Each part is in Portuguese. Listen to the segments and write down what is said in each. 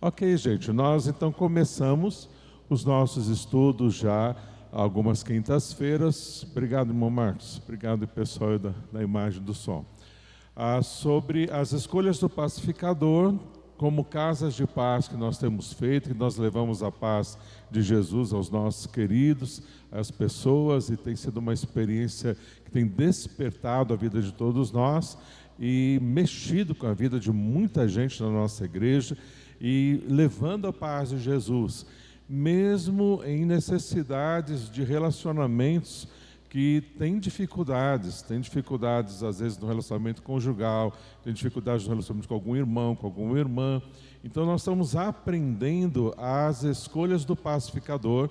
Ok, gente, nós então começamos os nossos estudos já há algumas quintas-feiras. Obrigado, irmão Marcos. Obrigado, pessoal da imagem do som. Sobre as escolhas do pacificador, como casas de paz que nós temos feito, que nós levamos a paz de Jesus aos nossos queridos, às pessoas, e tem sido uma experiência que tem despertado a vida de todos nós e mexido com a vida de muita gente na nossa igreja e levando a paz de Jesus, mesmo em necessidades de relacionamentos que têm dificuldades às vezes no relacionamento conjugal, tem dificuldades no relacionamento com algum irmão, com alguma irmã. Então nós estamos aprendendo as escolhas do pacificador,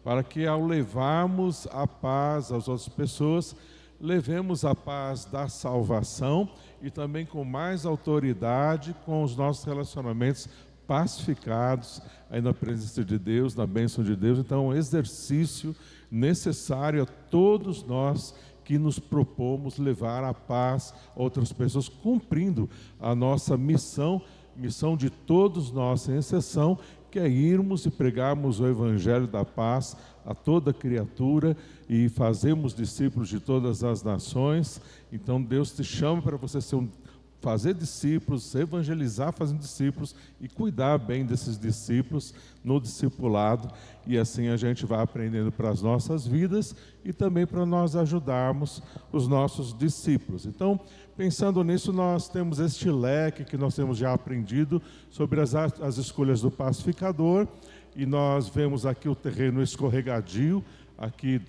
para que ao levarmos a paz às outras pessoas, levemos a paz da salvação e também com mais autoridade com os nossos relacionamentos pacificados aí na presença de Deus, na bênção de Deus. Então é um exercício necessário a todos nós que nos propomos levar a paz a outras pessoas, cumprindo a nossa missão de todos nós, sem exceção, que é irmos e pregarmos o Evangelho da paz a toda criatura e fazemos discípulos de todas as nações. Então Deus te chama para você fazer discípulos, evangelizar fazendo discípulos e cuidar bem desses discípulos no discipulado, e assim a gente vai aprendendo para as nossas vidas e também para nós ajudarmos os nossos discípulos. Então, pensando nisso, nós temos este leque que nós temos já aprendido sobre as escolhas do pacificador, e nós vemos aqui o terreno escorregadio, aqui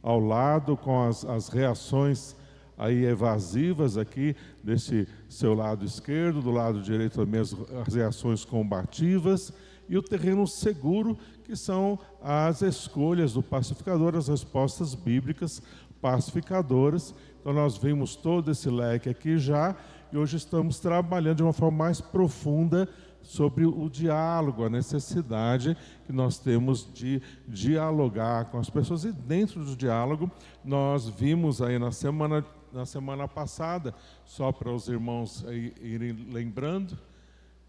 ao lado, com as reações aí evasivas aqui desse seu lado esquerdo, do lado direito também as reações combativas, e o terreno seguro, que são as escolhas do pacificador, as respostas bíblicas pacificadoras. Então nós vimos todo esse leque aqui já, e hoje estamos trabalhando de uma forma mais profunda sobre o diálogo, a necessidade que nós temos de dialogar com as pessoas. E dentro do diálogo, nós vimos aí na semana passada, só para os irmãos irem lembrando,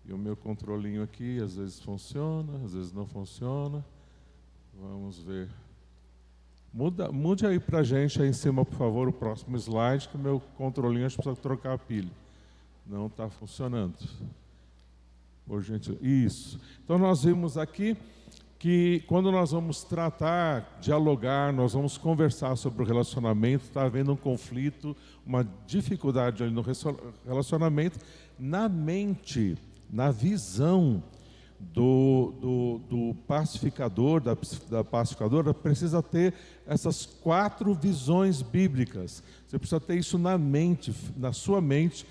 e o meu controlinho aqui às vezes funciona, às vezes não funciona. Vamos ver. Mude aí para a gente aí em cima, por favor, o próximo slide, que o meu controlinho acho que precisa trocar a pilha. Não está funcionando. Por gente, isso. Então nós vimos aqui que quando nós vamos tratar, dialogar, nós vamos conversar sobre o relacionamento, está havendo um conflito, uma dificuldade ali no relacionamento, na mente, na visão do pacificador, da pacificadora, precisa ter essas 4 visões bíblicas. Você precisa ter isso na mente, na sua mente.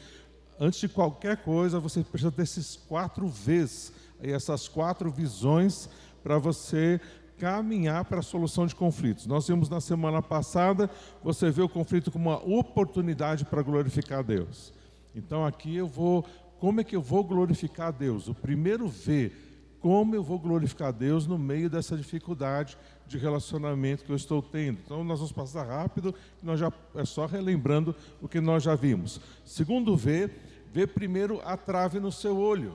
Antes de qualquer coisa, você precisa ter esses 4 Vs, essas 4 visões, para você caminhar para a solução de conflitos. Nós vimos na semana passada, você vê o conflito como uma oportunidade para glorificar a Deus. Então aqui como é que eu vou glorificar a Deus? O primeiro V, como eu vou glorificar a Deus no meio dessa dificuldade de relacionamento que eu estou tendo. Então nós vamos passar rápido, é só relembrando o que nós já vimos. Segundo V primeiro a trave no seu olho.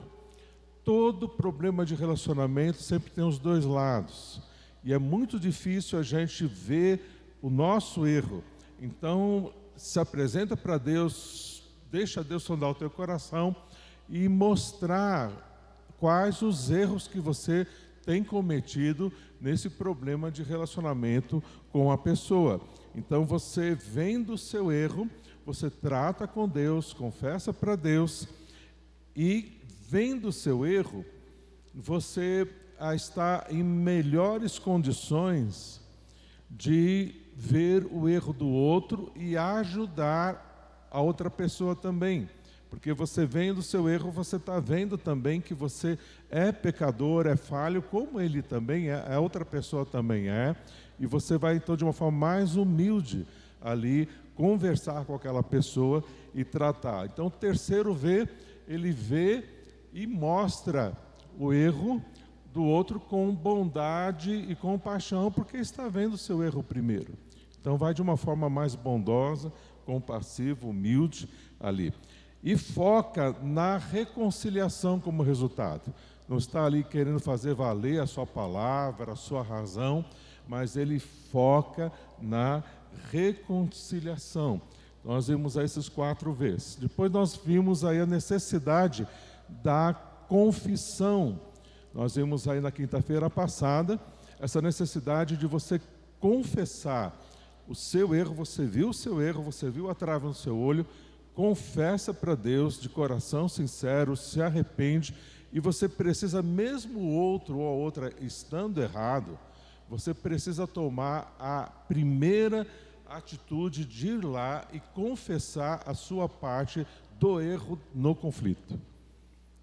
Todo problema de relacionamento sempre tem os 2 lados. E é muito difícil a gente ver o nosso erro. Então, se apresenta para Deus, deixa Deus sondar o teu coração e mostrar quais os erros que você tem cometido nesse problema de relacionamento com a pessoa. Então, você vendo o seu erro, você trata com Deus, confessa para Deus, e vendo o seu erro, você está em melhores condições de ver o erro do outro e ajudar a outra pessoa também. Porque você vendo o seu erro, você está vendo também que você é pecador, é falho, como ele também é, a outra pessoa também é, e você vai então de uma forma mais humilde ali conversar com aquela pessoa e tratar. Então o terceiro V, ele vê e mostra o erro do outro com bondade e compaixão, porque está vendo o seu erro primeiro. Então vai de uma forma mais bondosa, compassiva, humilde ali. E foca na reconciliação como resultado. não está ali querendo fazer valer a sua palavra, a sua razão, mas ele foca na reconciliação. Nós vimos aí esses 4 vezes. Depois nós vimos aí a necessidade da confissão. Nós vimos aí na quinta-feira passada essa necessidade de você confessar o seu erro. Você viu o seu erro, você viu a trava no seu olho, confessa para Deus de coração sincero, se arrepende, e você precisa, mesmo o outro ou a outra estando errado, você precisa tomar a primeira atitude de ir lá e confessar a sua parte do erro no conflito.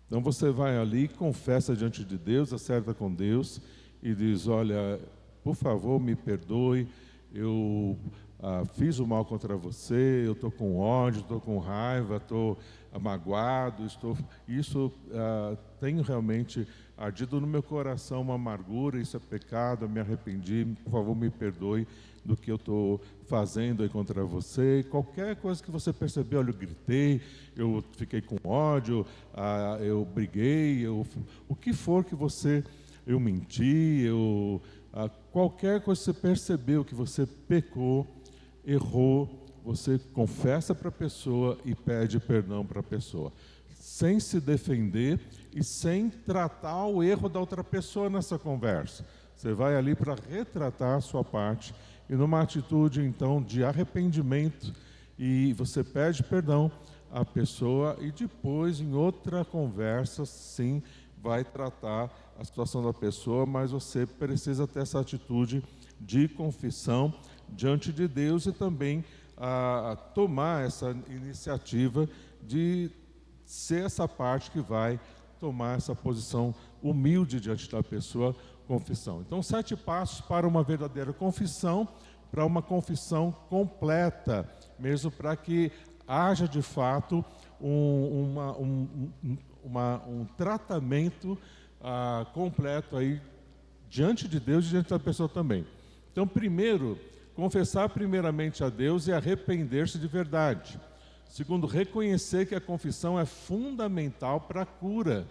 Então você vai ali, confessa diante de Deus, acerta com Deus e diz: olha, por favor, me perdoe, eu fiz o mal contra você, eu estou com ódio, estou com raiva, estou magoado, tenho realmente ardido no meu coração uma amargura, isso é pecado, eu me arrependi, por favor, me perdoe do que eu estou fazendo aí contra você. Qualquer coisa que você perceber, olha, eu gritei, eu fiquei com ódio, eu briguei, o que for que eu menti, qualquer coisa que você percebeu que você pecou, errou, você confessa para a pessoa e pede perdão para a pessoa, sem se defender e sem tratar o erro da outra pessoa nessa conversa. Você vai ali para retratar a sua parte e numa atitude então de arrependimento, e você pede perdão à pessoa e depois em outra conversa sim vai tratar a situação da pessoa, mas você precisa ter essa atitude de confissão diante de Deus e também tomar essa iniciativa de ser essa parte que vai tomar essa posição humilde diante da pessoa, confissão. Então, 7 passos para uma verdadeira confissão, para uma confissão completa, mesmo para que haja de fato um tratamento completo aí diante de Deus e diante da pessoa também. Então, primeiro, confessar primeiramente a Deus e arrepender-se de verdade. Segundo, reconhecer que a confissão é fundamental para a cura.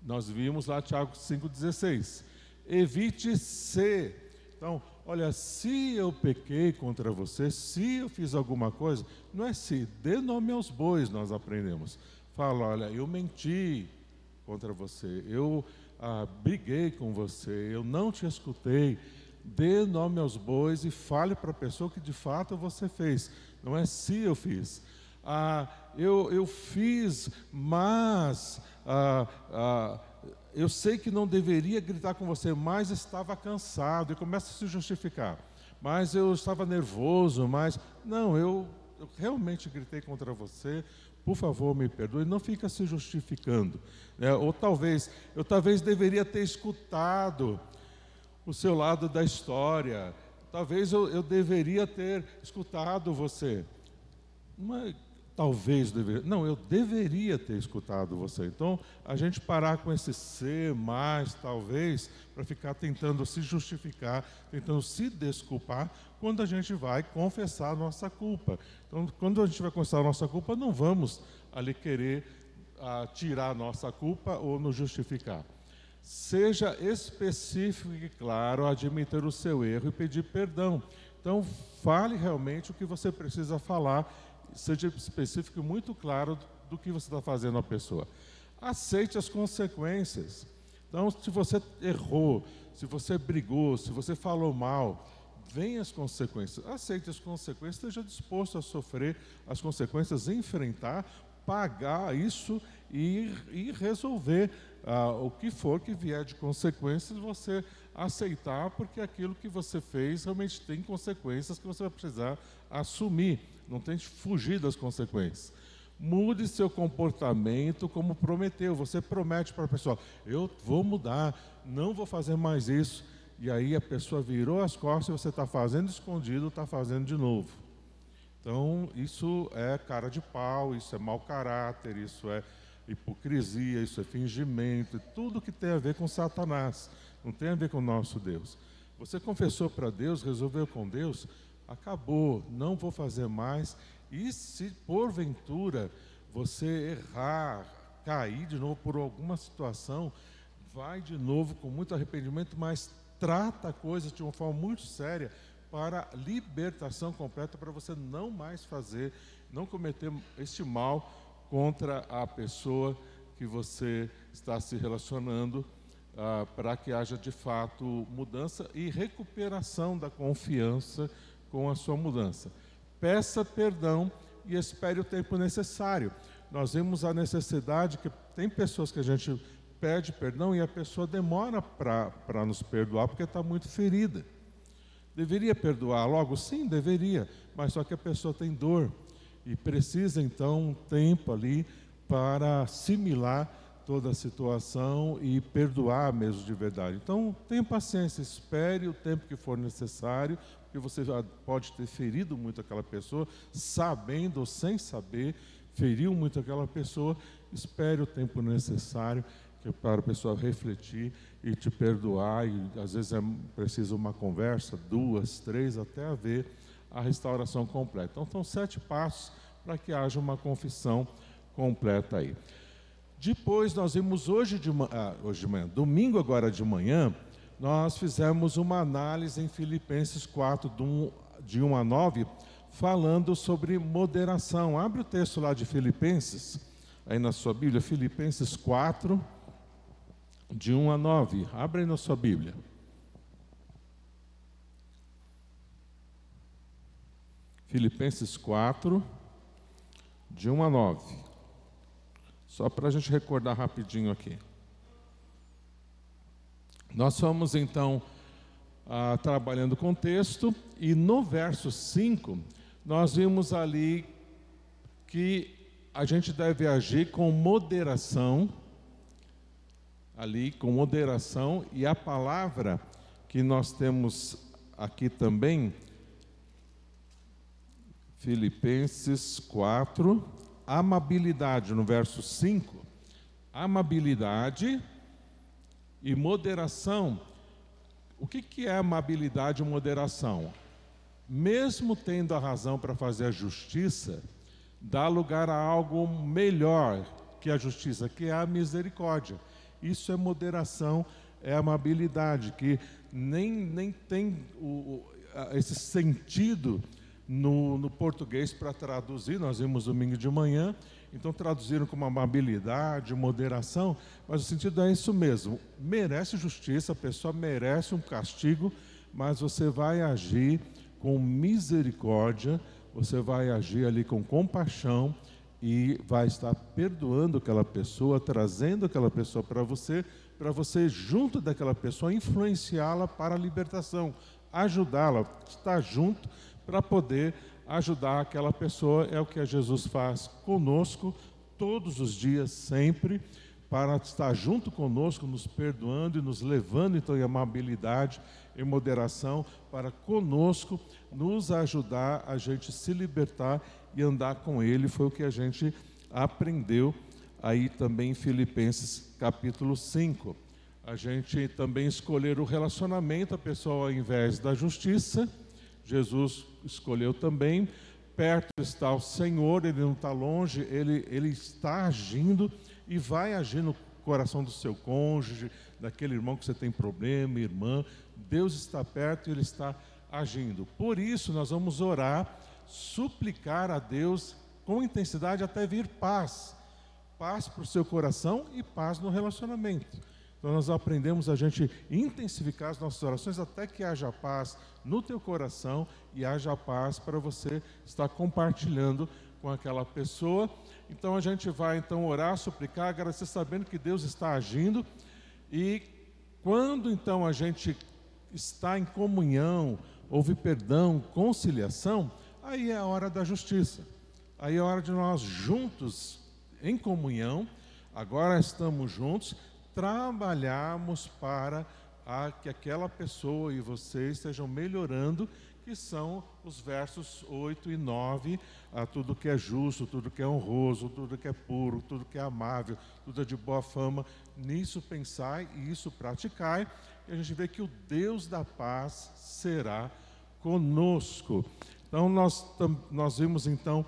Nós vimos lá Tiago 5,16. Evite ser. Então, olha, se eu pequei contra você, se eu fiz alguma coisa, não é se, dê nome aos bois, nós aprendemos. Fala, olha, eu menti contra você, eu briguei com você, eu não te escutei. Dê nome aos bois e fale para a pessoa que de fato você fez. Não é se eu fiz. Eu fiz, mas eu sei que não deveria gritar com você, mas estava cansado. E começa a se justificar. Mas eu estava nervoso, mas... Não, eu realmente gritei contra você. Por favor, me perdoe. Não fica se justificando. Ou talvez, eu deveria ter escutado o seu lado da história. Talvez eu deveria ter escutado você. Mas, talvez deveria. Não, eu deveria ter escutado você. Então, a gente parar com esse ser, mais, talvez, para ficar tentando se justificar, tentando se desculpar, quando a gente vai confessar a nossa culpa. Então, quando a gente vai confessar a nossa culpa, não vamos ali querer tirar a nossa culpa ou nos justificar. Seja específico e claro, admitir o seu erro e pedir perdão. Então, fale realmente o que você precisa falar, seja específico e muito claro do que você está fazendo à pessoa. Aceite as consequências. Então, se você errou, se você brigou, se você falou mal, venham as consequências. Aceite as consequências, esteja disposto a sofrer as consequências, enfrentar, pagar isso e resolver o que for que vier de consequências, você aceitar, porque aquilo que você fez realmente tem consequências que você vai precisar assumir. Não tente fugir das consequências. Mude seu comportamento como prometeu. Você promete para a pessoa: eu vou mudar, não vou fazer mais isso. E aí a pessoa virou as costas e você está fazendo escondido, está fazendo de novo. Então, isso é cara de pau, isso é mau caráter, isso é hipocrisia, isso é fingimento, tudo que tem a ver com Satanás, não tem a ver com o nosso Deus. Você confessou para Deus, resolveu com Deus, acabou, não vou fazer mais. E se porventura você errar, cair de novo por alguma situação, vai de novo com muito arrependimento, mas trata a coisa de uma forma muito séria para libertação completa, para você não mais fazer, não cometer este mal contra a pessoa que você está se relacionando, para que haja de fato mudança e recuperação da confiança com a sua mudança. Peça perdão e espere o tempo necessário. Nós vemos a necessidade que tem pessoas que a gente pede perdão e a pessoa demora para nos perdoar porque está muito ferida. Deveria perdoar logo? Sim, deveria, mas só que a pessoa tem dor e precisa então um tempo ali para assimilar toda a situação e perdoar mesmo de verdade. Então, tenha paciência, espere o tempo que for necessário, porque você pode ter ferido muito aquela pessoa, sabendo ou sem saber, feriu muito aquela pessoa. Espere o tempo necessário para a pessoa refletir e te perdoar, e às vezes é preciso uma conversa, 2, 3, até haver a restauração completa. Então, são 7 passos para que haja uma confissão completa aí. Depois nós vimos hoje de manhã, domingo agora de manhã, nós fizemos uma análise em Filipenses 4, de 1 a 9, falando sobre moderação. Abre o texto lá de Filipenses, aí na sua Bíblia, Filipenses 4, de 1 a 9. Abre aí na sua Bíblia. Filipenses 4, de 1 a 9. Só para a gente recordar rapidinho aqui. Nós fomos então trabalhando com o texto, e no verso 5, nós vimos ali que a gente deve agir com moderação, e a palavra que nós temos aqui também, Filipenses 4, amabilidade, no verso 5, amabilidade e moderação. O que é amabilidade e moderação? Mesmo tendo a razão para fazer a justiça, dá lugar a algo melhor que a justiça, que é a misericórdia. Isso é moderação, é amabilidade, que nem tem esse sentido no português para traduzir. Nós vimos domingo de manhã, então traduziram como amabilidade, moderação, mas o sentido é isso mesmo. Merece justiça, a pessoa merece um castigo, mas você vai agir com misericórdia, você vai agir ali com compaixão e vai estar perdoando aquela pessoa, trazendo aquela pessoa para você junto daquela pessoa influenciá-la para a libertação, ajudá-la, estar junto para poder ajudar aquela pessoa. É o que Jesus faz conosco todos os dias, sempre, para estar junto conosco, nos perdoando e nos levando então em amabilidade, em moderação, para conosco nos ajudar a gente se libertar e andar com Ele. Foi o que a gente aprendeu aí também em Filipenses capítulo 5. A gente também escolher o relacionamento, a pessoa ao invés da justiça. Jesus escolheu também. Perto está o Senhor, Ele não está longe, Ele está agindo e vai agir no coração do seu cônjuge, daquele irmão que você tem problema, irmã. Deus está perto e Ele está agindo. Por isso nós vamos orar, suplicar a Deus com intensidade até vir paz. Paz para o seu coração e paz no relacionamento. Então nós aprendemos a gente intensificar as nossas orações até que haja paz no teu coração e haja paz para você estar compartilhando com aquela pessoa. Então a gente vai então orar, suplicar, agradecer, sabendo que Deus está agindo. E quando então a gente está em comunhão, houve perdão, conciliação, aí é a hora da justiça. Aí é a hora de nós juntos, em comunhão, agora estamos juntos, trabalharmos para que aquela pessoa e você estejam melhorando, que são os versos 8 e 9, tudo que é justo, tudo que é honroso, tudo que é puro, tudo que é amável, tudo é de boa fama, nisso pensai e isso praticai, e a gente vê que o Deus da paz será conosco. Então nós vimos então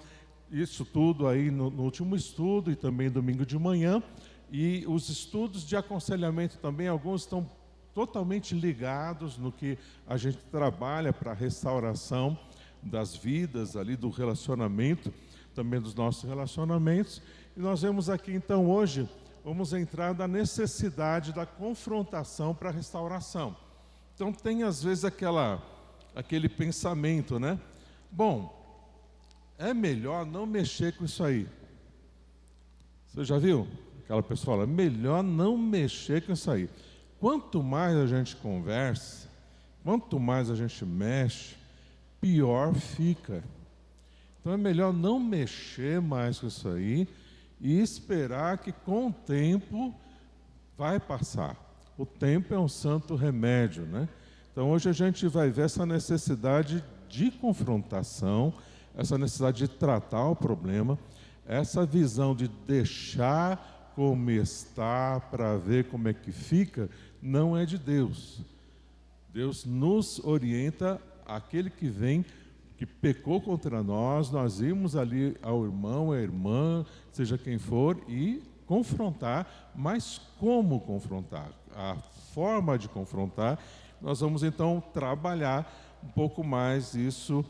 isso tudo aí no último estudo e também domingo de manhã. E os estudos de aconselhamento também, alguns estão totalmente ligados no que a gente trabalha para a restauração das vidas ali, do relacionamento, também dos nossos relacionamentos. E nós vemos aqui então hoje, vamos entrar na necessidade da confrontação para a restauração. Então tem às vezes aquele pensamento, né? Bom, é melhor não mexer com isso aí. Você já viu? Aquela pessoa fala, melhor não mexer com isso aí. Quanto mais a gente conversa, quanto mais a gente mexe, pior fica. Então é melhor não mexer mais com isso aí e esperar que com o tempo vai passar. O tempo é um santo remédio, né? Então hoje a gente vai ver essa necessidade de confrontação, essa necessidade de tratar o problema, essa visão de deixar como está para ver como é que fica, não é de Deus. Deus nos orienta, aquele que vem, que pecou contra nós irmos ali ao irmão, à irmã, seja quem for, e confrontar, mas como confrontar? A forma de confrontar, nós vamos então trabalhar um pouco mais isso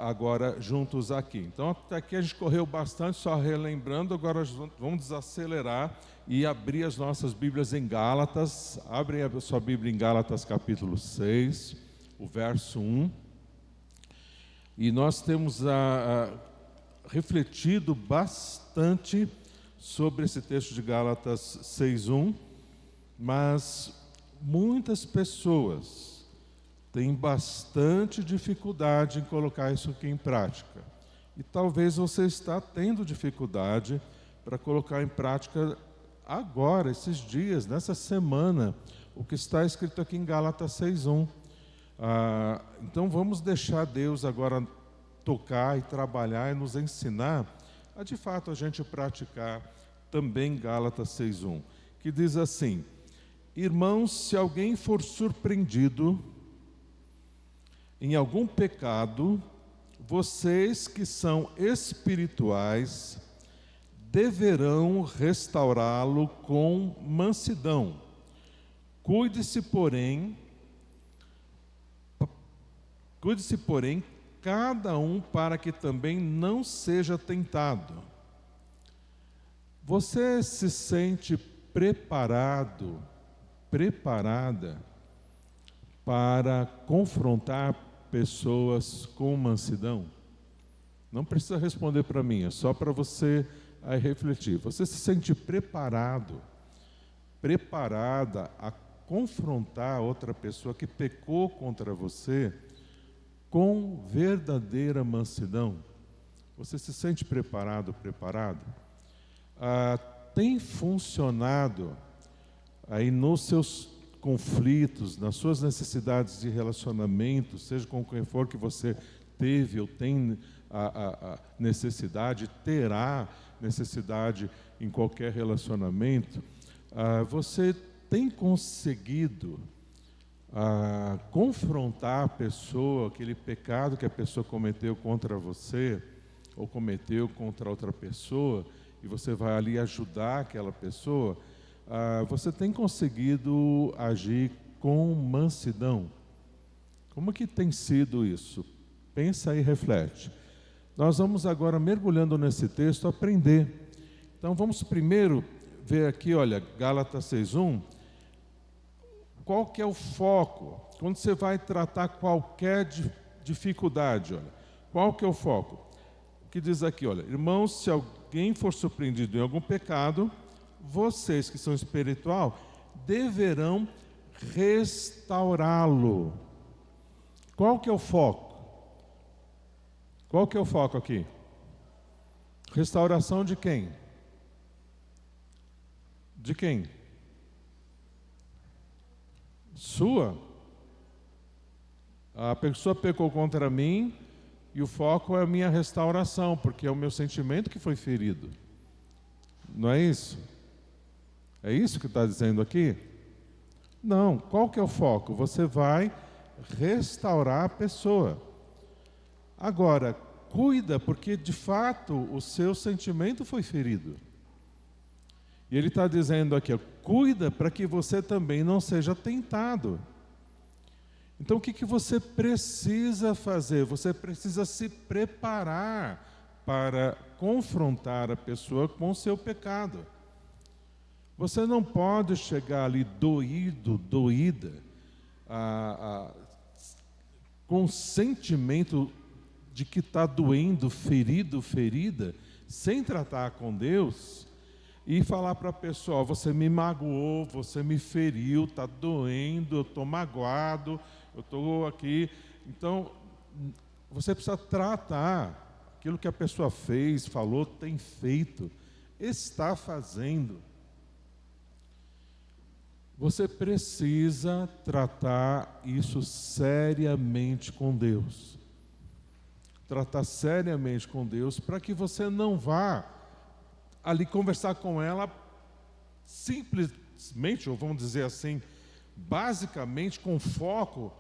agora juntos aqui. Então até aqui a gente correu bastante, só relembrando, agora vamos desacelerar e abrir as nossas Bíblias em Gálatas. Abre a sua Bíblia em Gálatas capítulo 6, o verso 1. E nós temos refletido bastante sobre esse texto de Gálatas 6:1, mas muitas pessoas têm bastante dificuldade em colocar isso aqui em prática. E talvez você está tendo dificuldade para colocar em prática agora, esses dias, nessa semana, o que está escrito aqui em Gálatas 6:1. Então vamos deixar Deus agora tocar e trabalhar e nos ensinar a de fato a gente praticar também Gálatas 6:1, que diz assim: irmãos, se alguém for surpreendido em algum pecado, vocês que são espirituais deverão restaurá-lo com mansidão. Cuide-se, porém, cada um para que também não seja tentado. Você se sente preparada para confrontar pessoas com mansidão? Não precisa responder para mim, é só para você aí refletir. Você se sente preparada a confrontar outra pessoa que pecou contra você com verdadeira mansidão? Você se sente preparado? Tem funcionado aí nos seus conflitos, nas suas necessidades de relacionamento, seja com quem for que você teve ou tem a necessidade, terá necessidade em qualquer relacionamento, você tem conseguido confrontar a pessoa, aquele pecado que a pessoa cometeu contra você, ou cometeu contra outra pessoa, e você vai ali ajudar aquela pessoa? Você tem conseguido agir com mansidão? Como que tem sido isso? Pensa e reflete. Nós vamos agora, mergulhando nesse texto, aprender. Então vamos primeiro ver aqui, olha, Gálatas 6:1. Qual que é o foco? Quando você vai tratar qualquer dificuldade, olha, qual que é o foco? O que diz aqui, olha, irmãos, se alguém for surpreendido em algum pecado, vocês que são espiritual deverão restaurá-lo. Qual que é o foco? Qual que é o foco aqui? Restauração de quem? De quem? Sua? A pessoa pecou contra mim e o foco é a minha restauração, porque é o meu sentimento que foi ferido. Não é isso? É isso que está dizendo aqui? Não. Qual que é o foco? Você vai restaurar a pessoa. Agora, cuida, porque de fato o seu sentimento foi ferido. E ele está dizendo aqui, ó, cuida para que você também não seja tentado. Então o que você precisa fazer? Você precisa se preparar para confrontar a pessoa com o seu pecado. Você não pode chegar ali doída, com sentimento de que está doendo, ferido, ferida, sem tratar com Deus, e falar para a pessoa, você me magoou, você me feriu, está doendo, eu estou magoado, eu estou aqui. Então, você precisa tratar aquilo que a pessoa fez, falou, tem feito, está fazendo. Você precisa tratar isso seriamente com Deus. Tratar seriamente com Deus para que você não vá ali conversar com ela simplesmente, ou vamos dizer assim, basicamente com foco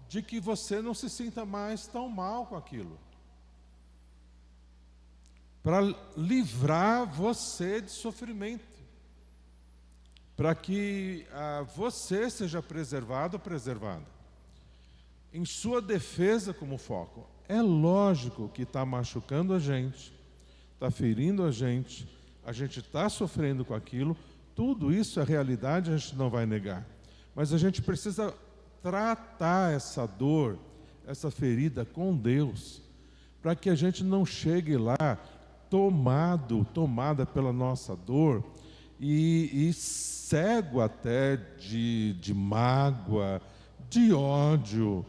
de que você não se sinta mais tão mal com aquilo. Para livrar você de sofrimento. Para que você seja preservado ou preservada. Em sua defesa como foco. É lógico que está machucando a gente, está ferindo a gente está sofrendo com aquilo, tudo isso é realidade, a gente não vai negar. Mas a gente precisa tratar essa dor, essa ferida com Deus, para que a gente não chegue lá tomada pela nossa dor, e cego até de mágoa, de ódio,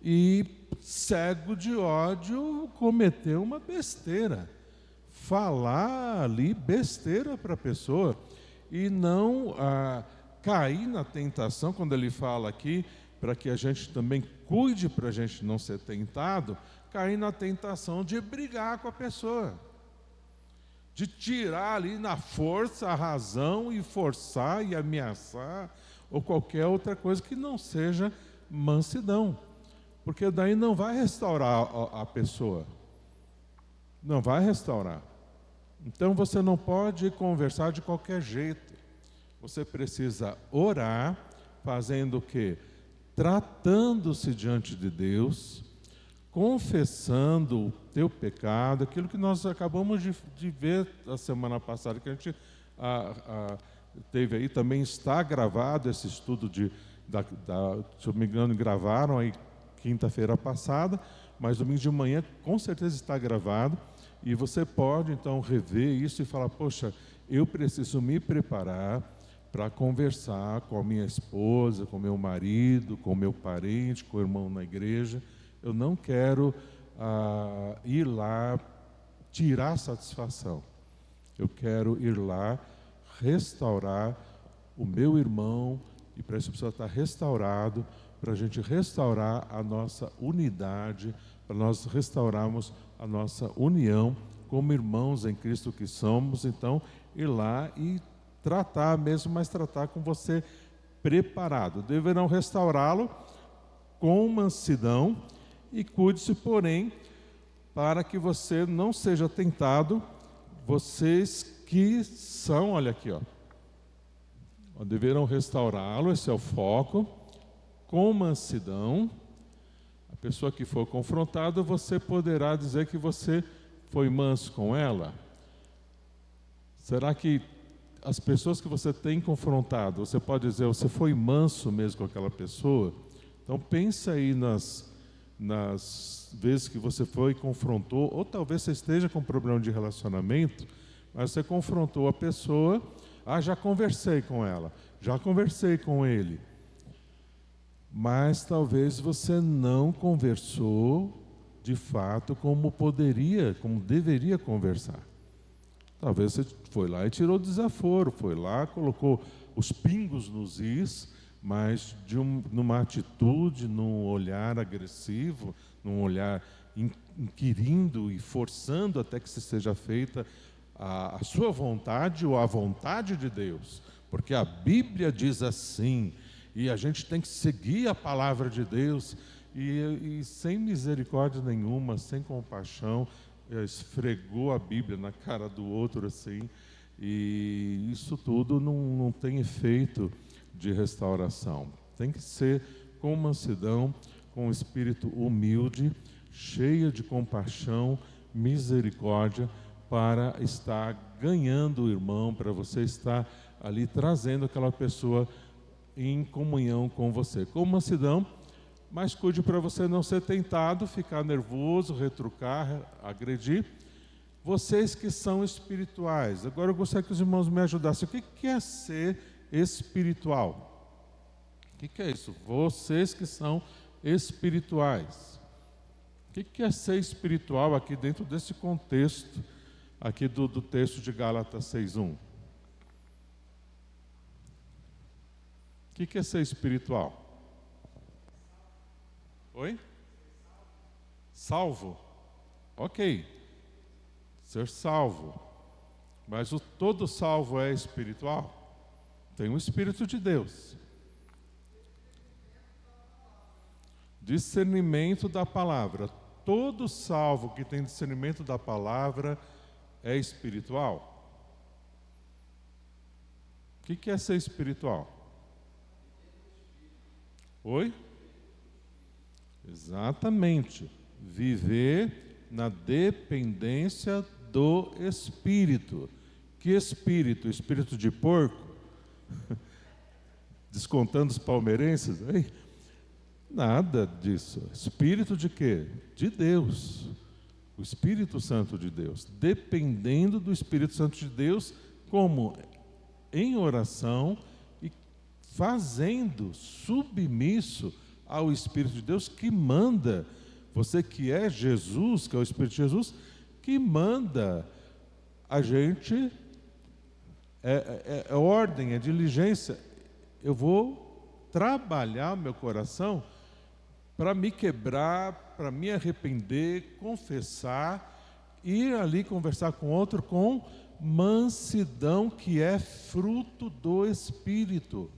e cego de ódio cometeu uma besteira, falar ali besteira para a pessoa, e não cair na tentação, quando ele fala aqui, para que a gente também cuide para a gente não ser tentado, cair na tentação de brigar com a pessoa, de tirar ali na força a razão e forçar e ameaçar, ou qualquer outra coisa que não seja mansidão, porque daí não vai restaurar a pessoa, não vai restaurar. Então você não pode conversar de qualquer jeito, você precisa orar, fazendo o quê? Tratando-se diante de Deus, confessando o teu pecado, aquilo que nós acabamos de ver a semana passada, que a gente teve aí, também está gravado esse estudo se eu não me engano, gravaram aí quinta-feira passada, mas domingo de manhã com certeza está gravado, e você pode então rever isso e falar, poxa, eu preciso me preparar para conversar com a minha esposa, com meu marido, com meu parente, com o irmão na igreja. Eu não quero ir lá tirar satisfação. Eu quero ir lá restaurar o meu irmão, e para isso precisa estar restaurado, para a gente restaurar a nossa unidade, para nós restaurarmos a nossa união como irmãos em Cristo que somos. Então, ir lá e tratar mesmo, mas tratar com você preparado. Deverão restaurá-lo com mansidão, e cuide-se, porém, para que você não seja tentado. Vocês que são, olha aqui, ó, deverão restaurá-lo, esse é o foco, com mansidão. A pessoa que for confrontada, você poderá dizer que você foi manso com ela? Será que as pessoas que você tem confrontado, você pode dizer, você foi manso mesmo com aquela pessoa? Então pensa aí nas vezes que você foi e confrontou, ou talvez você esteja com problema de relacionamento, mas você confrontou a pessoa, já conversei com ela, já conversei com ele, mas talvez você não conversou de fato como deveria conversar. Talvez você foi lá e tirou desaforo, foi lá, colocou os pingos nos is, mas numa atitude, num olhar agressivo, num olhar inquirindo e forçando até que se seja feita a sua vontade ou a vontade de Deus. Porque a Bíblia diz assim, e a gente tem que seguir a palavra de Deus, e sem misericórdia nenhuma, sem compaixão, esfregou a Bíblia na cara do outro assim, e isso tudo não tem efeito de restauração. Tem que ser com mansidão, com um espírito humilde, cheio de compaixão, misericórdia, para estar ganhando o irmão, para você estar ali trazendo aquela pessoa em comunhão com você. Com mansidão, mas cuide para você não ser tentado, ficar nervoso, retrucar, agredir. Vocês que são espirituais, agora eu gostaria que os irmãos me ajudassem. O que é ser espiritual? O que é isso? Vocês que são espirituais. O que é ser espiritual aqui dentro desse contexto, aqui do texto de Gálatas 6:1? O que é ser espiritual? Oi? Salvo? Ok. Ser salvo. Mas o todo salvo é espiritual? Tem o Espírito de Deus. Discernimento da palavra. Todo salvo que tem discernimento da palavra é espiritual. O que é ser espiritual? Oi? Exatamente. Viver na dependência do Espírito. Que Espírito? Espírito de porco? Descontando os palmeirenses? Hein? Nada disso. Espírito de quê? De Deus. O Espírito Santo de Deus. Dependendo do Espírito Santo de Deus, como? Em oração e fazendo submisso ao Espírito de Deus que manda. Você que é Jesus, que é o Espírito de Jesus, que manda a gente, é ordem, é diligência. Eu vou trabalhar meu coração para me quebrar, para me arrepender, confessar, ir ali conversar com outro com mansidão, que é fruto do Espírito.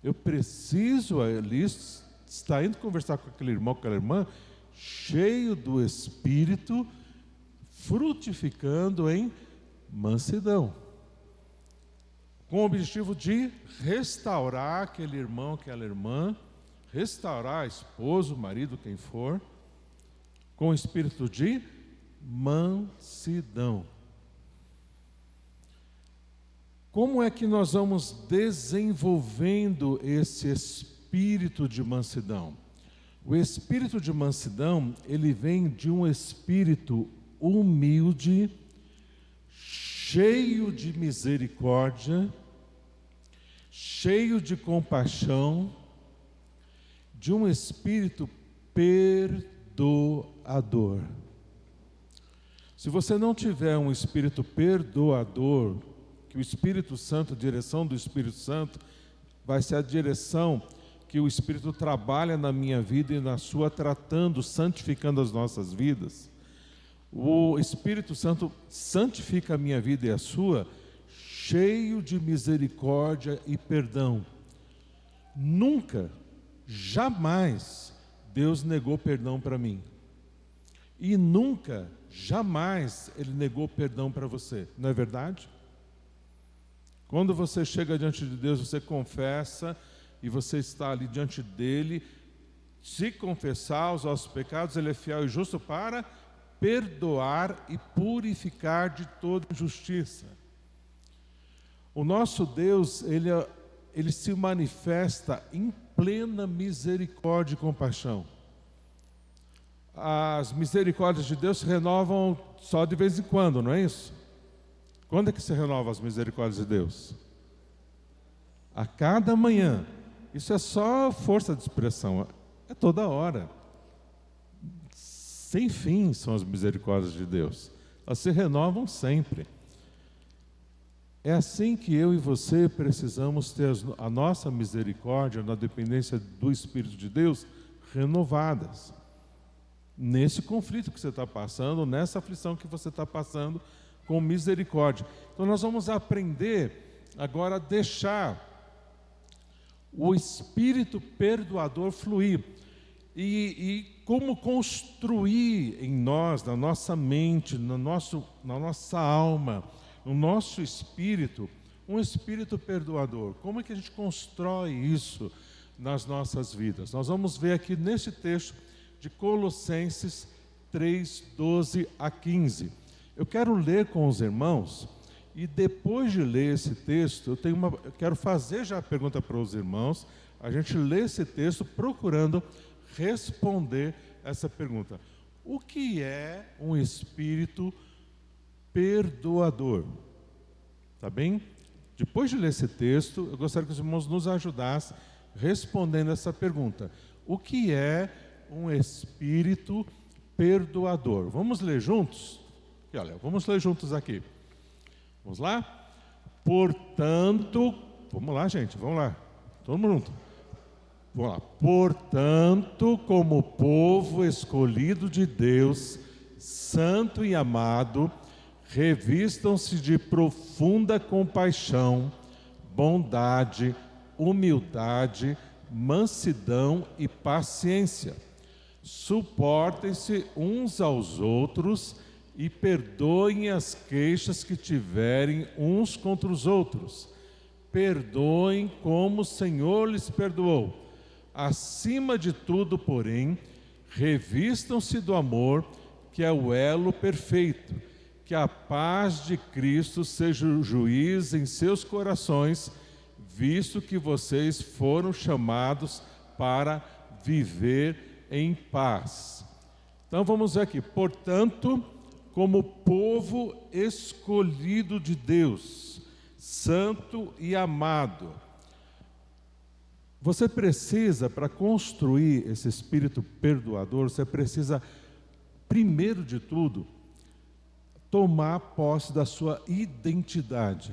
Eu preciso ali estar indo conversar com aquele irmão, com aquela irmã, cheio do Espírito, frutificando em mansidão, com o objetivo de restaurar aquele irmão, aquela irmã, restaurar esposo, marido, quem for, com o espírito de mansidão. Como é que nós vamos desenvolvendo esse espírito de mansidão? O espírito de mansidão, ele vem de um espírito humilde, cheio de misericórdia, cheio de compaixão, de um espírito perdoador. Se você não tiver um espírito perdoador, que o Espírito Santo, a direção do Espírito Santo, vai ser a direção que o Espírito trabalha na minha vida e na sua, tratando, santificando as nossas vidas. O Espírito Santo santifica a minha vida e a sua, cheio de misericórdia e perdão. Nunca, jamais, Deus negou perdão para mim. E nunca, jamais, Ele negou perdão para você. Não é verdade? Quando você chega diante de Deus, você confessa e você está ali diante dEle, se confessar os nossos pecados, Ele é fiel e justo para perdoar e purificar de toda injustiça. O nosso Deus, Ele se manifesta em plena misericórdia e compaixão. As misericórdias de Deus se renovam só de vez em quando, não é isso? Quando é que se renovam as misericórdias de Deus? A cada manhã. Isso é só força de expressão, é toda hora. Sem fim são as misericórdias de Deus. Elas se renovam sempre. É assim que eu e você precisamos ter a nossa misericórdia, na dependência do Espírito de Deus, renovadas. Nesse conflito que você está passando, nessa aflição que você está passando, com misericórdia. Então nós vamos aprender agora a deixar o Espírito perdoador fluir. e como construir em nós, na nossa mente, na nossa alma, no nosso espírito, um espírito perdoador. Como é que a gente constrói isso nas nossas vidas? Nós vamos ver aqui neste texto de Colossenses 3, 12 a 15. Eu quero ler com os irmãos, e depois de ler esse texto, eu quero fazer já a pergunta para os irmãos, a gente lê esse texto procurando responder essa pergunta. O que é um espírito perdoador? Tá bem? Depois de ler esse texto, eu gostaria que os irmãos nos ajudassem respondendo essa pergunta. O que é um espírito perdoador? Vamos ler juntos? Aqui, olha, vamos ler juntos aqui. Vamos lá? Portanto, vamos lá, gente, vamos lá. Todo mundo junto. Vamos lá. Portanto, como povo escolhido de Deus, santo e amado, revistam-se de profunda compaixão, bondade, humildade, mansidão e paciência. Suportem-se uns aos outros e perdoem as queixas que tiverem uns contra os outros. Perdoem como o Senhor lhes perdoou. Acima de tudo, porém, revistam-se do amor, que é o elo perfeito. Que a paz de Cristo seja o juiz em seus corações, visto que vocês foram chamados para viver em paz. Então vamos ver aqui. Portanto, como povo escolhido de Deus, santo e amado, você precisa, para construir esse espírito perdoador, você precisa, primeiro de tudo, tomar posse da sua identidade.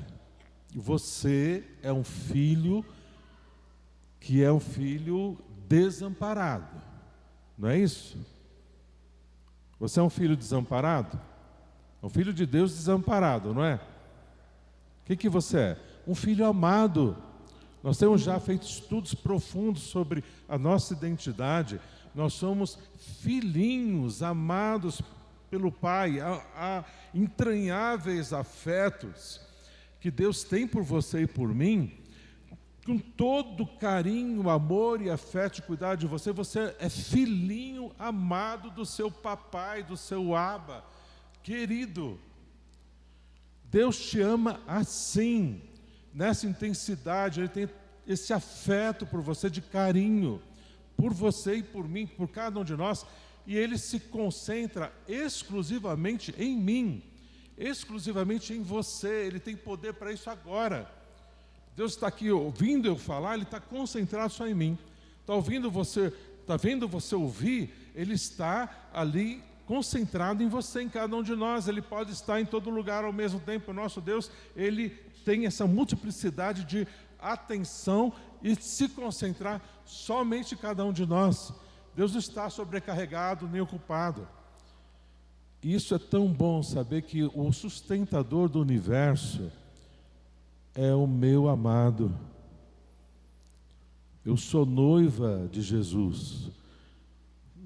Você é um filho que é um filho desamparado, não é isso? Você é um filho desamparado? É um filho de Deus desamparado, não é? O que você é? Um filho amado. Nós temos já feito estudos profundos sobre a nossa identidade. Nós somos filhinhos amados pelo Pai, há entranháveis afetos que Deus tem por você e por mim, com todo carinho, amor e afeto de cuidar de você. Você é filhinho amado do seu papai, do seu Abba, querido. Deus te ama assim, nessa intensidade. Ele tem esse afeto por você, de carinho, por você e por mim, por cada um de nós. E Ele se concentra exclusivamente em mim, exclusivamente em você. Ele tem poder para isso agora. Deus está aqui ouvindo eu falar, Ele está concentrado só em mim. Está ouvindo você, está vendo você ouvir, Ele está ali concentrado em você, em cada um de nós. Ele pode estar em todo lugar ao mesmo tempo. O nosso Deus, Ele tem essa multiplicidade de atenção e se concentrar somente em cada um de nós. Deus não está sobrecarregado nem ocupado. E isso é tão bom, saber que o sustentador do universo é o meu amado. Eu sou noiva de Jesus.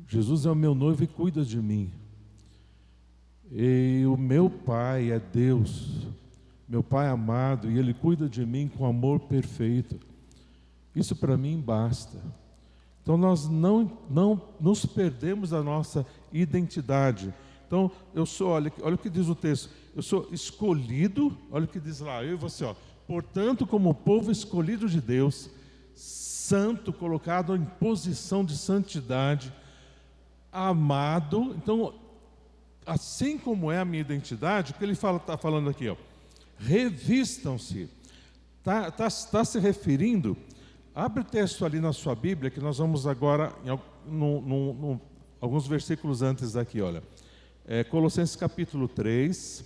Jesus é o meu noivo e cuida de mim. E o meu Pai é Deus, meu Pai amado, e Ele cuida de mim com amor perfeito. Isso para mim basta. Então nós não nos perdemos da nossa identidade. Então eu sou, olha o que diz o texto, eu sou escolhido, olha o que diz lá, eu e você, portanto, como povo escolhido de Deus, santo, colocado em posição de santidade, amado. Então, assim como é a minha identidade, o que ele está falando aqui, revistam-se, está se referindo. Abre o texto ali na sua Bíblia, que nós vamos agora, alguns versículos antes daqui, olha. Colossenses capítulo 3.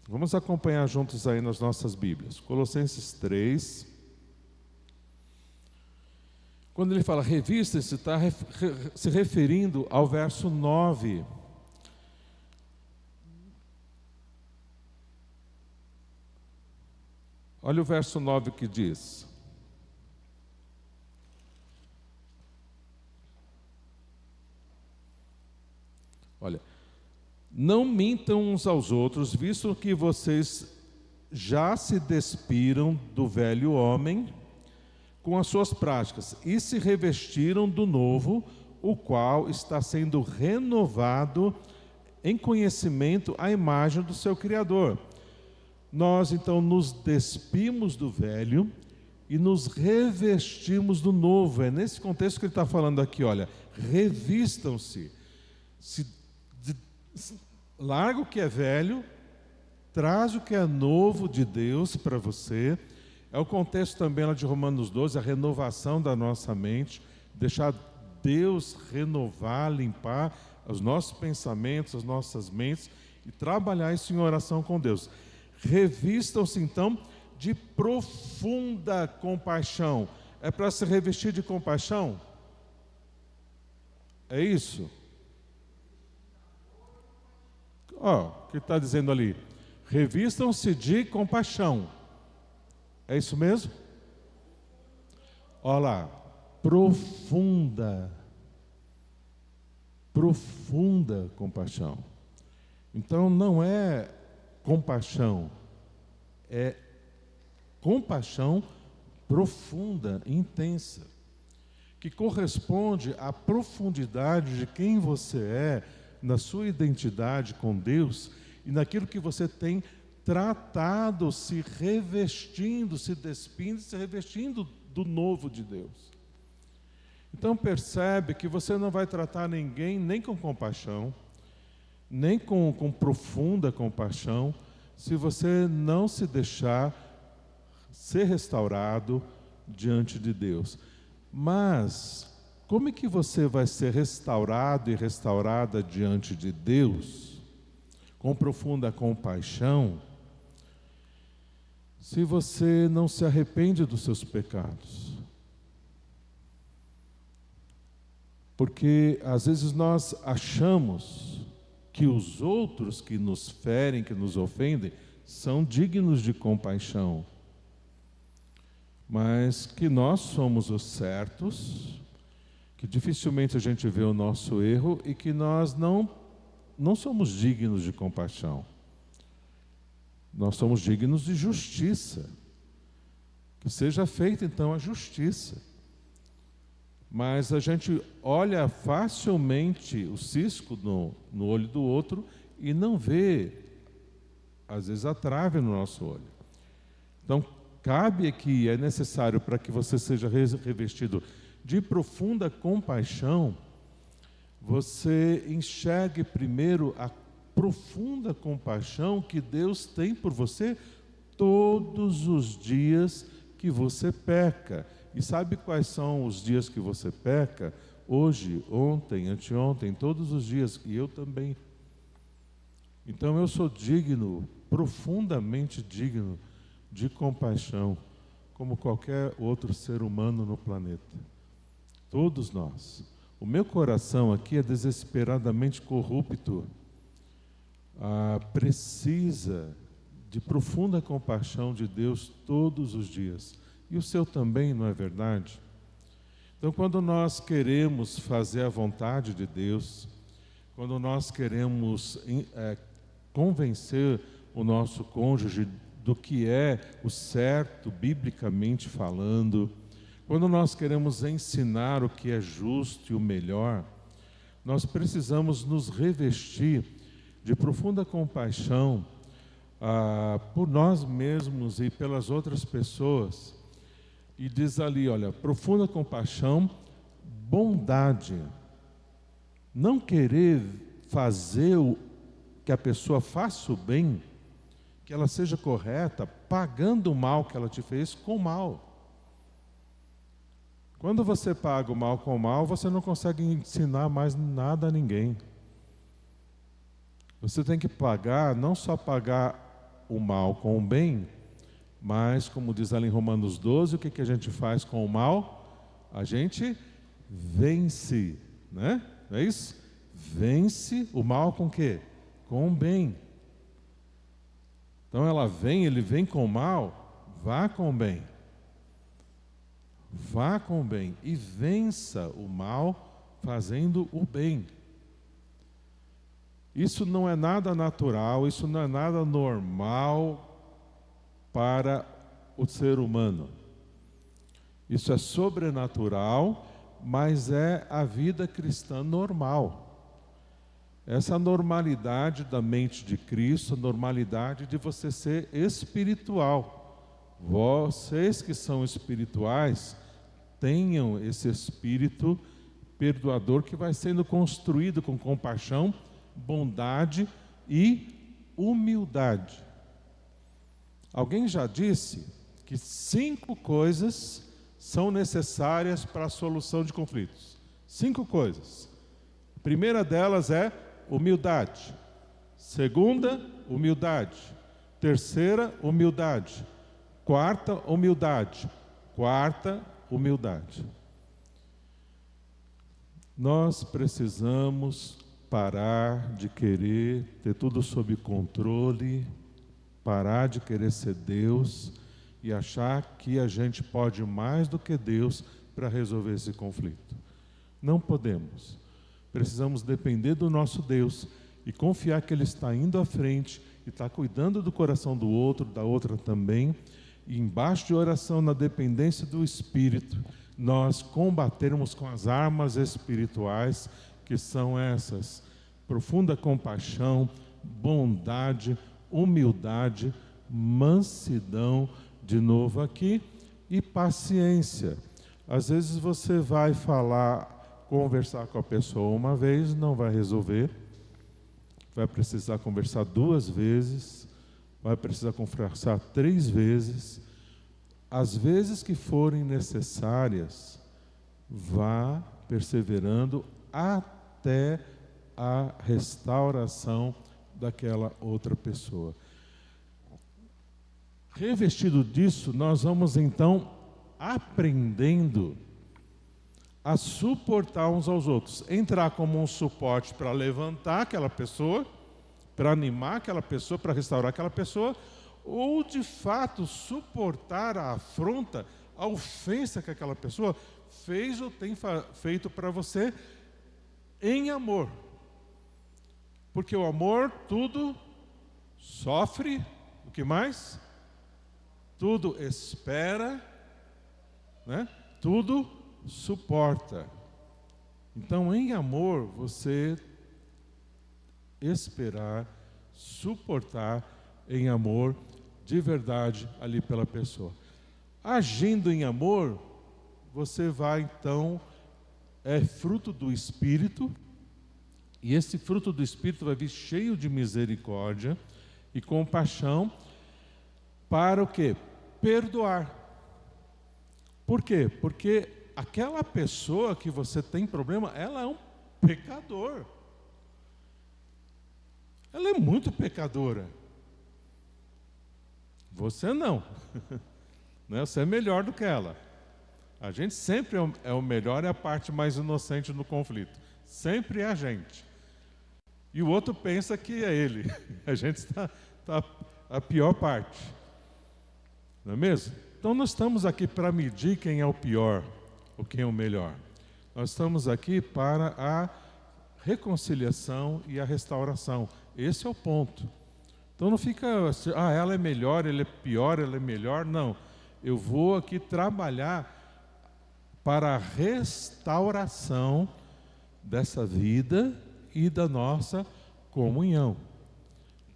Vamos acompanhar juntos aí nas nossas Bíblias. Colossenses 3. Quando ele fala revista-se, está se referindo ao verso 9. Olha o verso 9 que diz: Olha, não mintam uns aos outros, visto que vocês já se despiram do velho homem com as suas práticas e se revestiram do novo, o qual está sendo renovado em conhecimento à imagem do seu Criador. Nós então nos despimos do velho e nos revestimos do novo. É nesse contexto que ele está falando aqui, olha, revistam-se, larga o que é velho, traz o que é novo de Deus para você. É o contexto também lá de Romanos 12, a renovação da nossa mente, deixar Deus renovar, limpar os nossos pensamentos, as nossas mentes e trabalhar isso em oração com Deus. Revistam-se então de profunda compaixão. É para se revestir de compaixão? É isso? Ó, o que está dizendo ali? Revistam-se de compaixão. É isso mesmo? Olha lá, profunda compaixão. Então não é compaixão, é compaixão profunda, intensa, que corresponde à profundidade de quem você é, na sua identidade com Deus e naquilo que você tem tratado, se revestindo, se despindo, se revestindo do novo de Deus. Então percebe que você não vai tratar ninguém nem com compaixão, nem com profunda compaixão, se você não se deixar ser restaurado diante de Deus. Mas como é que você vai ser restaurado e restaurada diante de Deus, com profunda compaixão, se você não se arrepende dos seus pecados? Porque às vezes nós achamos que os outros que nos ferem, que nos ofendem, são dignos de compaixão, mas que nós somos os certos, que dificilmente a gente vê o nosso erro e que nós não somos dignos de compaixão. Nós somos dignos de justiça. Que seja feita então a justiça. Mas a gente olha facilmente o cisco no olho do outro e não vê, às vezes, a trave no nosso olho. Então, cabe aqui, é necessário para que você seja revestido de profunda compaixão, você enxergue primeiro a profunda compaixão que Deus tem por você todos os dias que você peca. E sabe quais são os dias que você peca? Hoje, ontem, anteontem, todos os dias, e eu também. Então eu sou digno, profundamente digno de compaixão, como qualquer outro ser humano no planeta. Todos nós. O meu coração aqui é desesperadamente corrupto. Precisa de profunda compaixão de Deus todos os dias. E o seu também, não é verdade? Então, quando nós queremos fazer a vontade de Deus, quando nós queremos convencer o nosso cônjuge do que é o certo, biblicamente falando, quando nós queremos ensinar o que é justo e o melhor, nós precisamos nos revestir de profunda compaixão por nós mesmos e pelas outras pessoas. E diz ali, olha, profunda compaixão, bondade. Não querer fazer que a pessoa faça o bem, que ela seja correta, pagando o mal que ela te fez com o mal. Quando você paga o mal com o mal, você não consegue ensinar mais nada a ninguém. Você tem que pagar, não só pagar o mal com o bem, mas, como diz ali em Romanos 12, o que a gente faz com o mal? A gente vence, né? Não é isso? Vence o mal com o quê? Com o bem. Então ele vem com o mal, vá com o bem. Vá com o bem e vença o mal fazendo o bem. Isso não é nada natural, isso não é nada normal para o ser humano. Isso é sobrenatural, mas é a vida cristã normal. Essa normalidade da mente de Cristo, a normalidade de você ser espiritual. Vocês que são espirituais, tenham esse espírito perdoador que vai sendo construído com compaixão, bondade e humildade. Alguém já disse que 5 coisas são necessárias para a solução de conflitos. 5 coisas. A primeira delas é humildade. Segunda, humildade. Terceira, humildade. Quarta, humildade. Quarta, humildade. Nós precisamos parar de querer ter tudo sob controle, parar de querer ser Deus e achar que a gente pode mais do que Deus para resolver esse conflito. Não podemos. Precisamos depender do nosso Deus e confiar que Ele está indo à frente e está cuidando do coração do outro, da outra também. E embaixo de oração, na dependência do Espírito, nós combatermos com as armas espirituais, que são essas: profunda compaixão, bondade, humildade, mansidão, de novo aqui, e paciência. Às vezes você vai conversar com a pessoa uma vez, não vai resolver, vai precisar conversar 2 vezes, vai precisar conversar 3 vezes. As vezes que forem necessárias, vá perseverando até a restauração daquela outra pessoa. Revestido disso, nós vamos então aprendendo a suportar uns aos outros, entrar como um suporte para levantar aquela pessoa, para animar aquela pessoa, para restaurar aquela pessoa, ou de fato suportar a afronta, a ofensa que aquela pessoa fez ou tem feito para você em amor. Porque o amor tudo sofre, o que mais? Tudo espera, né? Tudo suporta. Então, em amor, você esperar, suportar em amor, de verdade, ali pela pessoa. Agindo em amor, você vai então, é fruto do Espírito, e esse fruto do Espírito vai vir cheio de misericórdia e compaixão, para o quê? Perdoar. Por quê? Porque aquela pessoa que você tem problema, ela é um pecador. Ela é muito pecadora. Você não. Você é melhor do que ela. A gente sempre é o melhor e a parte mais inocente no conflito. Sempre é a gente. E o outro pensa que é ele. A gente está a pior parte. Não é mesmo? Então nós estamos aqui para medir quem é o pior ou quem é o melhor. Nós estamos aqui para a reconciliação e a restauração. Esse é o ponto. Então não fica assim, ela é melhor, ele é pior, ela é melhor. Não. Eu vou aqui trabalhar para a restauração dessa vida e da nossa comunhão.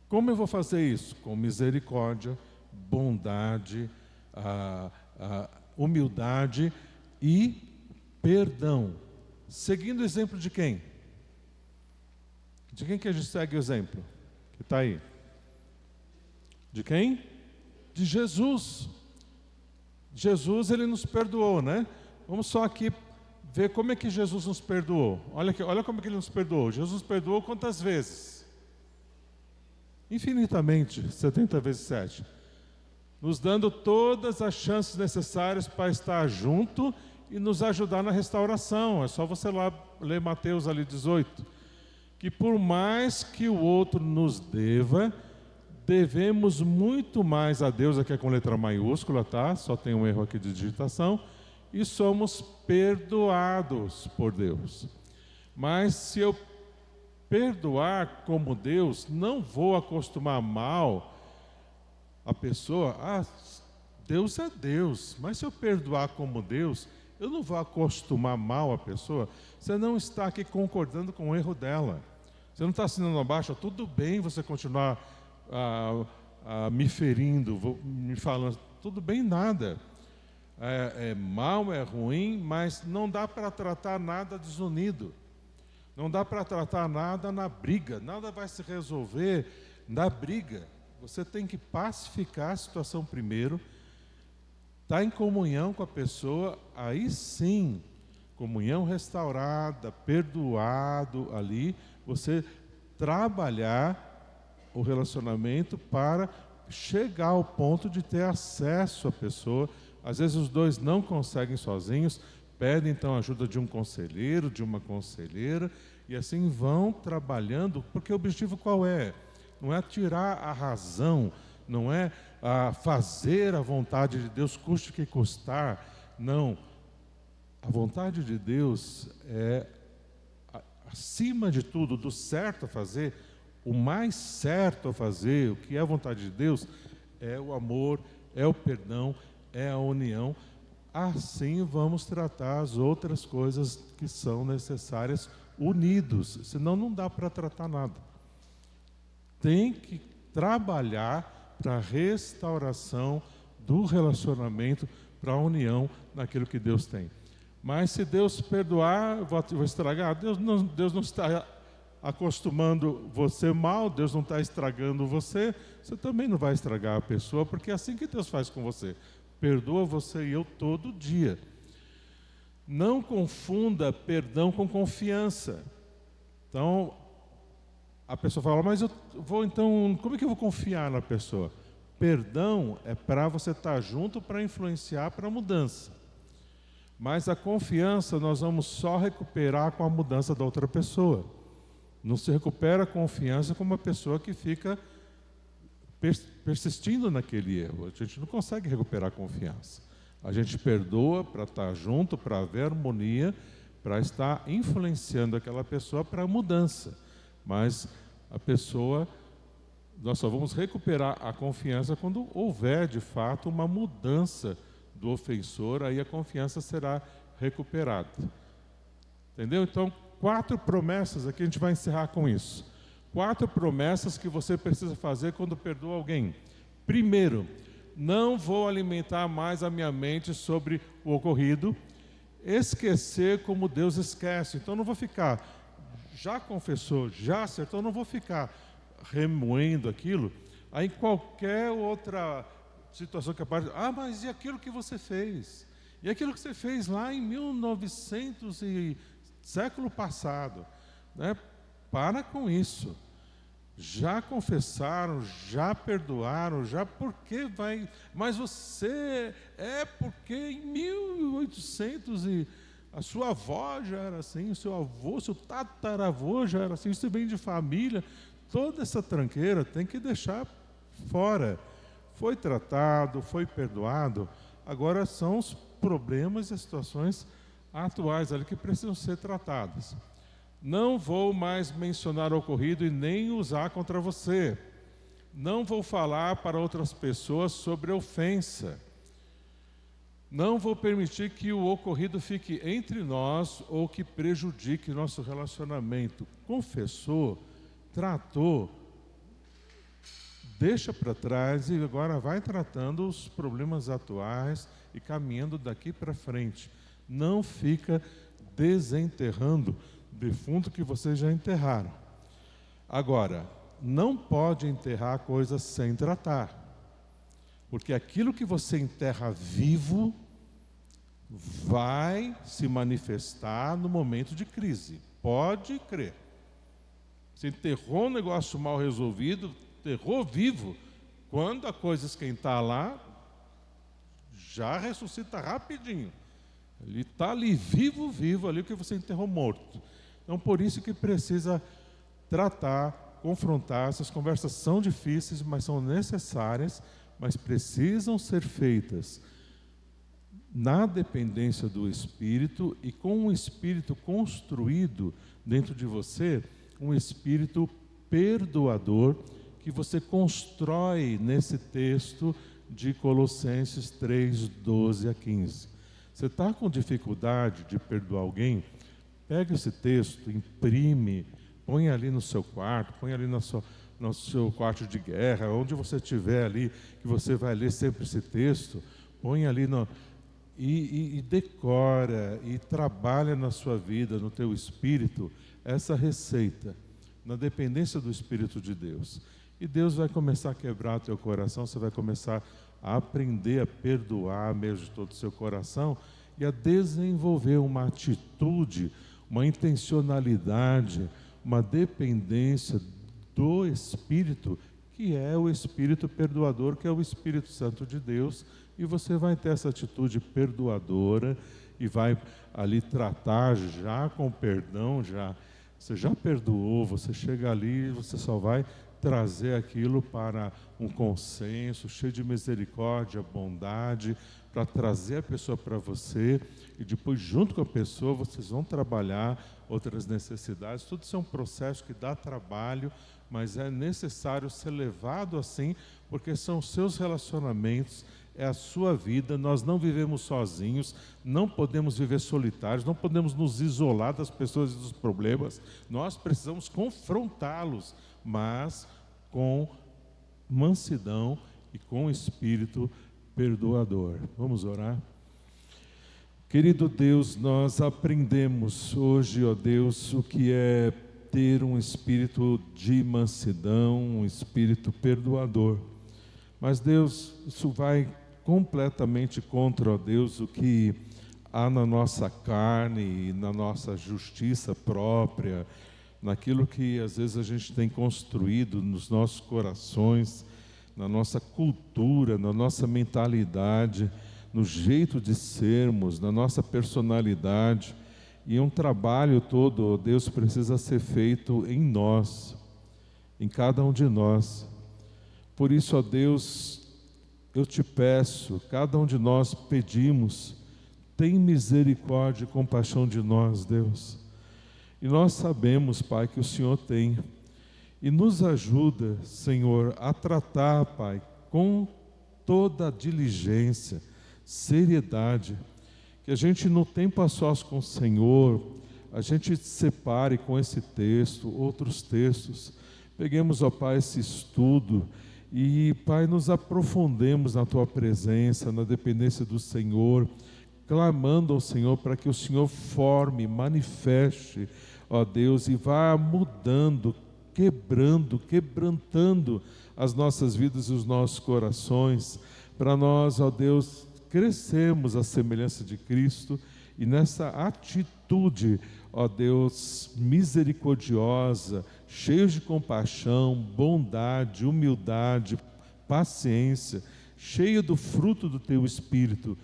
Como eu vou fazer isso? Com misericórdia, bondade, humildade e perdão. Seguindo o exemplo de quem? De quem que a gente segue o exemplo? Que está aí. De quem? De Jesus. Jesus, ele nos perdoou, né? Vamos só aqui ver como é que Jesus nos perdoou. Olha como é que ele nos perdoou. Jesus nos perdoou quantas vezes? Infinitamente, 70 vezes 7. Nos dando todas as chances necessárias para estar junto e nos ajudar na restauração. É só você lá ler Mateus ali 18. Que por mais que o outro nos deva, devemos muito mais a Deus, aqui é com letra maiúscula, tá? Só tem um erro aqui de digitação. E somos perdoados por Deus. Mas se eu perdoar como Deus, não vou acostumar mal a pessoa. Deus é Deus, mas se eu perdoar como Deus, eu não vou acostumar mal a pessoa. Você não está aqui concordando com o erro dela. Você não está assinando abaixo, tudo bem você continuar me ferindo, me falando, tudo bem nada. É mal, é ruim, mas não dá para tratar nada desunido. Não dá para tratar nada na briga, nada vai se resolver na briga. Você tem que pacificar a situação primeiro, estar em comunhão com a pessoa, aí sim, comunhão restaurada, perdoado ali, você trabalhar o relacionamento para chegar ao ponto de ter acesso à pessoa. Às vezes os dois não conseguem sozinhos, pedem então a ajuda de um conselheiro, de uma conselheira, e assim vão trabalhando, porque o objetivo qual é? Não é tirar a razão, não é fazer a vontade de Deus, custe o que custar, não. A vontade de Deus é, acima de tudo, do certo a fazer, o mais certo a fazer, o que é a vontade de Deus, é o amor, é o perdão, é a união. Assim vamos tratar as outras coisas que são necessárias unidos, senão não dá para tratar nada. Tem que trabalhar para a restauração do relacionamento, para a união naquilo que Deus tem. Mas se Deus perdoar, vou estragar. Deus não está acostumando você mal, Deus não está estragando você, você também não vai estragar a pessoa, porque é assim que Deus faz com você. Perdoa você e eu todo dia. Não confunda perdão com confiança. Então, a pessoa fala, mas eu vou então, como é que eu vou confiar na pessoa? Perdão é para você estar junto, para influenciar para a mudança. Mas a confiança nós vamos só recuperar com a mudança da outra pessoa. Não se recupera a confiança com uma pessoa que fica persistindo naquele erro. A gente não consegue recuperar a confiança. A gente perdoa para estar junto, para haver harmonia, para estar influenciando aquela pessoa para a mudança. Mas a pessoa, nós só vamos recuperar a confiança quando houver de fato uma mudança do ofensor, aí a confiança será recuperada. Entendeu? Então, 4 promessas, aqui a gente vai encerrar com isso. 4 promessas que você precisa fazer quando perdoa alguém. Primeiro, não vou alimentar mais a minha mente sobre o ocorrido, esquecer como Deus esquece. Então não vou ficar, já confessou, já acertou, não vou ficar remoendo aquilo. Aí qualquer outra situação que aparece, mas e aquilo que você fez? E aquilo que você fez lá em 1900 e século passado, né? Para com isso. Já confessaram, já perdoaram, já porque vai... Mas você porque em 1800 e a sua avó já era assim, o seu avô, seu tataravô já era assim, você vem de família, toda essa tranqueira tem que deixar fora. Foi tratado, foi perdoado, agora são os problemas e as situações atuais ali que precisam ser tratadas. Não vou mais mencionar o ocorrido e nem usar contra você. Não vou falar para outras pessoas sobre ofensa. Não vou permitir que o ocorrido fique entre nós ou que prejudique nosso relacionamento. Confessou, tratou, deixa para trás e agora vai tratando os problemas atuais e caminhando daqui para frente. Não fica desenterrando defunto que vocês já enterraram. Agora, não pode enterrar coisas sem tratar, porque aquilo que você enterra vivo vai se manifestar no momento de crise. Pode crer. Você enterrou um negócio mal resolvido, enterrou vivo, quando a coisa esquentar lá, já ressuscita rapidinho. Ele está ali vivo ali o que você enterrou morto. Então, por isso que precisa tratar, confrontar. Essas conversas são difíceis, mas são necessárias, mas precisam ser feitas na dependência do Espírito e com um Espírito construído dentro de você, um espírito perdoador que você constrói nesse texto de Colossenses 3, 12 a 15. Você está com dificuldade de perdoar alguém? Pega esse texto, imprime, põe ali no seu quarto, põe ali no seu quarto de guerra, onde você estiver ali, que você vai ler sempre esse texto, põe ali e decora e trabalha na sua vida, no teu espírito, essa receita, na dependência do Espírito de Deus. E Deus vai começar a quebrar o teu coração, você vai começar a aprender a perdoar mesmo de todo o seu coração e a desenvolver uma atitude, uma intencionalidade, uma dependência do Espírito, que é o Espírito perdoador, que é o Espírito Santo de Deus, e você vai ter essa atitude perdoadora e vai ali tratar já com perdão, você já perdoou, você chega ali, você só vai trazer aquilo para um consenso, cheio de misericórdia, bondade, para trazer a pessoa para você, e depois junto com a pessoa vocês vão trabalhar outras necessidades. Tudo isso é um processo que dá trabalho, mas é necessário ser levado assim, porque são os seus relacionamentos, é a sua vida. Nós não vivemos sozinhos, não podemos viver solitários, não podemos nos isolar das pessoas e dos problemas. Nós precisamos confrontá-los, mas com mansidão e com espírito perdoador. Vamos orar? Querido Deus, nós aprendemos hoje, ó Deus, o que é ter um espírito de mansidão, um espírito perdoador. Mas Deus, isso vai completamente contra, ó Deus, o que há na nossa carne e na nossa justiça própria, naquilo que às vezes a gente tem construído nos nossos corações, na nossa cultura, na nossa mentalidade, no jeito de sermos, na nossa personalidade. E um trabalho todo, ó Deus, precisa ser feito em nós, em cada um de nós. Por isso, ó Deus, eu te peço, cada um de nós pedimos, tem misericórdia e compaixão de nós, Deus. E nós sabemos, Pai, que o Senhor tem. E nos ajuda, Senhor, a tratar, Pai, com toda a diligência, seriedade, que a gente no tempo a sós com o Senhor, a gente separe com esse texto, outros textos, peguemos, ó Pai, esse estudo e, Pai, nos aprofundemos na Tua presença, na dependência do Senhor, clamando ao Senhor para que o Senhor forme, manifeste, ó Deus, e vá mudando, quebrantando as nossas vidas e os nossos corações, para nós, ó Deus, crescermos à semelhança de Cristo e nessa atitude, ó Deus, misericordiosa, cheios de compaixão, bondade, humildade, paciência, cheio do fruto do Teu Espírito,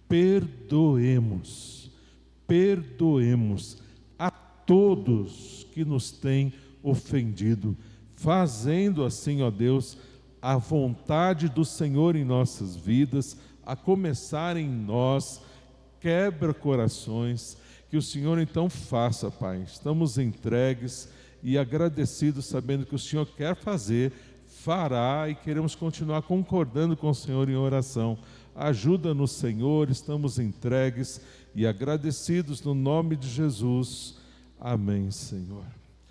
perdoemos a todos que nos têm ofendido, fazendo assim, ó Deus, a vontade do Senhor em nossas vidas, a começar em nós, quebra corações, que o Senhor então faça, Pai. Estamos entregues e agradecidos, sabendo que o Senhor quer fazer, fará, e queremos continuar concordando com o Senhor em oração. Ajuda-nos, Senhor, estamos entregues e agradecidos no nome de Jesus. Amém, Senhor.